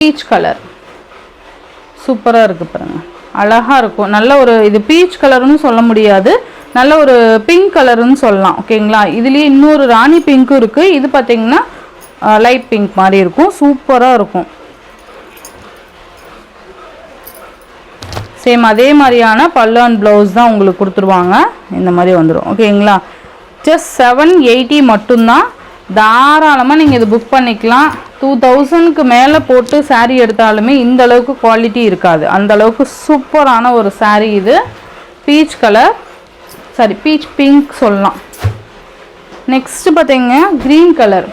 Peach colour சூப்பராக இருக்குது பாருங்கள், அழகாக இருக்கும். நல்ல ஒரு இது பீச் கலர்னு சொல்ல முடியாது, நல்ல ஒரு பிங்க் கலர்னு சொல்லலாம். ஓகேங்களா, இதுலேயே இன்னொரு ராணி பிங்க்கும் இருக்குது. இது பார்த்திங்கன்னா லைட் பிங்க் மாதிரி இருக்கும், சூப்பராக இருக்கும். சேம் அதே மாதிரியான பல்லு அண்ட் ப்ளவுஸ் தான் உங்களுக்கு கொடுத்துருவாங்க. இந்த மாதிரி வந்துடும். ஓகேங்களா, ஜஸ்ட் 780 மட்டும்தான். தாராளமாக நீங்கள் இது புக் பண்ணிக்கலாம். 2000க்கு மேலே போட்டு சாரீ எடுத்தாலுமே இந்த அளவுக்கு குவாலிட்டி இருக்காது. அந்த அளவுக்கு சூப்பரான ஒரு சாரீ இது. Peach colour, sorry beach pink சொல்லலாம். நெக்ஸ்ட்டு பார்த்தீங்க க்ரீன் கலர்,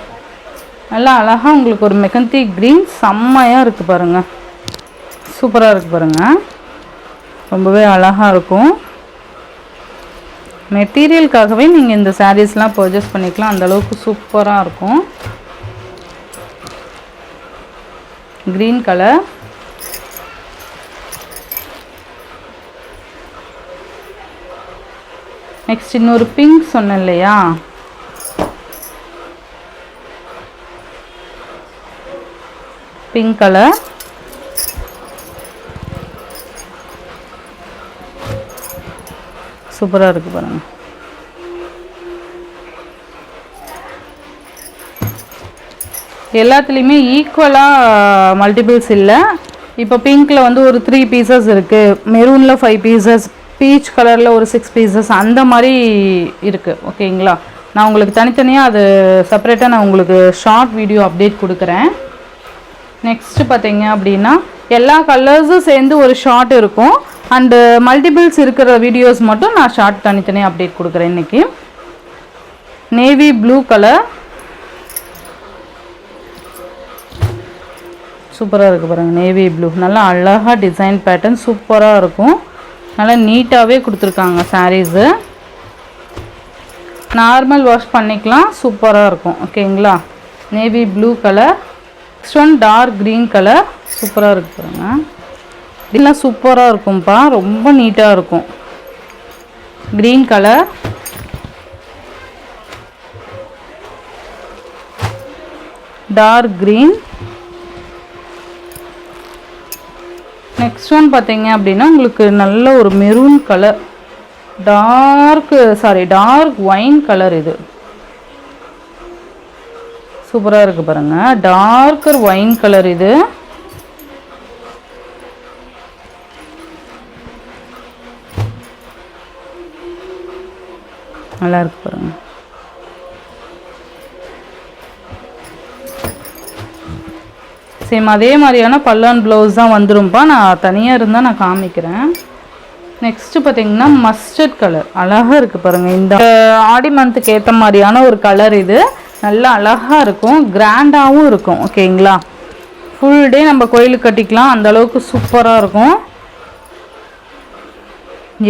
நல்லா அழகாக உங்களுக்கு ஒரு மெகந்தி க்ரீன், செம்மையாக இருக்குது பாருங்கள், சூப்பராக இருக்குது பாருங்கள், ரொம்பவே அழகாக இருக்கும். மெட்டீரியலுக்காகவே நீங்கள் இந்த சாரீஸ்லாம் பர்ச்சேஸ் பண்ணிக்கலாம், அந்தளவுக்கு சூப்பராக இருக்கும். க்ரீன் கலர், நெக்ஸ்ட் இன்னொரு பிங்க் சொன்னேன் இல்லையா, பிங்க் கலர், சூப்பராக இருக்குது பாருங்கள். எல்லாத்துலேயுமே ஈக்குவலாக மல்டிபிள்ஸ் இல்லை. இப்போ பிங்க்கில் வந்து ஒரு 3 பீசஸ் இருக்குது, மெரூனில் 5 பீசஸ், பீச் கலரில் ஒரு 6 பீசஸ், அந்த மாதிரி இருக்குது. ஓகேங்களா, நான் உங்களுக்கு தனித்தனியாக அது செப்பரேட்டாக நான் உங்களுக்கு ஷார்ட் வீடியோ அப்டேட் கொடுக்குறேன். நெக்ஸ்ட்டு பார்த்தீங்க அப்படின்னா எல்லா கலர்ஸும் சேர்ந்து ஒரு ஷார்ட் இருக்கும், அண்டு மல்டிபிள்ஸ் இருக்கிற வீடியோஸ் மட்டும் நான் ஷார்ட் தனித்தனியாக அப்டேட் கொடுக்குறேன். இன்றைக்கி நேவி ப்ளூ கலர், சூப்பராக இருக்குது பாருங்கள். நேவி ப்ளூ நல்லா அழகாக டிசைன் பேட்டர்ன் சூப்பராக இருக்கும், நல்லா நீட்டாகவே கொடுத்துருக்காங்க. சாரீஸு நார்மல் வாஷ் பண்ணிக்கலாம், சூப்பராக இருக்கும். ஓகேங்களா, navy blue colour. Next one dark green colour, சூப்பராக இருக்குது பாருங்கள், இதெல்லாம் சூப்பராக இருக்கும்ப்பா, ரொம்ப நீட்டாக இருக்கும். Green colour, dark green. Next one பார்த்தீங்க அப்படின்னா உங்களுக்கு நல்ல ஒரு maroon colour, dark wine colour. இது சூப்பராக இருக்குது பாருங்கள், டார்க்கர் ஒயின் கலர். இது நல்லா இருக்கு பாருங்க. சேம் அதே மாதிரியான பல்லான் ப்ளவுஸ் தான் வந்துரும்பா, நான் தனியாக இருந்தால் நான் காமிக்கிறேன். நெக்ஸ்ட்டு பார்த்தீங்கன்னா மஸ்டர்ட் கலர், அழகாக இருக்குது பாருங்கள். இந்த ஆடி மந்த்துக்கு ஏற்ற மாதிரியான ஒரு கலர். இது நல்லா அழகாக இருக்கும், கிராண்டாகவும் இருக்கும். ஓகேங்களா, ஃபுல் டே நம்ம கோயிலுக்கு கட்டிக்கலாம், அந்தளவுக்கு சூப்பராக இருக்கும்.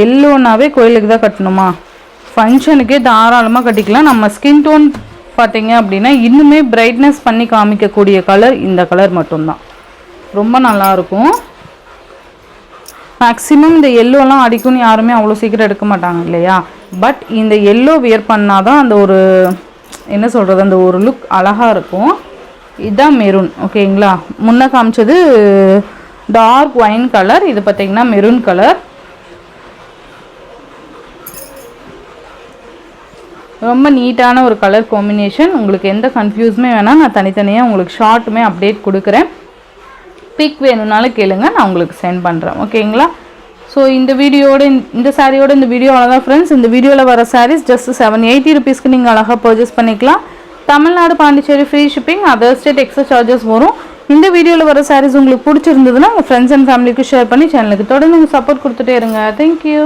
எல்லோனாவே கோயிலுக்கு தான் கட்டணுமா, ஃபங்க்ஷனுக்கே தாராளமாக கட்டிக்கலாம். நம்ம ஸ்கின் டோன் பார்த்தீங்க அப்படின்னா இன்னுமே பிரைட்னஸ் பண்ணி காமிக்கக்கூடிய கலர் இந்த கலர் மட்டும்தான், ரொம்ப நல்லாயிருக்கும். மேக்ஸிமம் இந்த எல்லோலாம் அடிக்கும்னு யாருமே அவ்வளோ சீக்கிரம் எடுக்க மாட்டாங்க இல்லையா, பட் இந்த எல்லோ வியர் பண்ணால் தான் அந்த ஒரு என்ன சொல்கிறது, அந்த ஒரு லுக் அழகாக இருக்கும். இதுதான் மெரூன். ஓகேங்களா, முன்னே காமிச்சது டார்க் ஒயின் கலர், இது பார்த்திங்கன்னா மெரூன் கலர். ரொம்ப நீட்டான ஒரு கலர் காம்பினேஷன். உங்களுக்கு எந்த கன்ஃபியூஸுமே வேணால் நான் தனித்தனியாக உங்களுக்கு ஷார்ட்டுமே அப்டேட் கொடுக்குறேன். பிக் வேணும்னாலும் கேளுங்க, நான் உங்களுக்கு சென்ட் பண்ணுறேன். ஓகேங்களா, ஸோ இந்த வீடியோட இந்த சாரியோட இந்த வீடியோ அவ்வளோதான் ஃப்ரெண்ட்ஸ். இந்த வீடியோவில் வர சாரீஸ் ஜஸ்ட் 780 ருபீஸ்க்கு நீங்கள் அழகாக பர்ச்சேஸ் பண்ணிக்கலாம். Tamil Nadu, Pondicherry free shipping, other state extra charges வரும். இந்த வீடியோவில் வர சாரீஸ் உங்களுக்கு பிடிச்சிருந்ததுன்னா உங்கள் ஃப்ரெண்ட்ஸ் அண்ட் ஃபேமிலிக்கு ஷேர் பண்ணி சேனலுக்கு தொடர்ந்து சப்போர்ட் கொடுத்துட்டே இருங்க. தேங்க்யூ.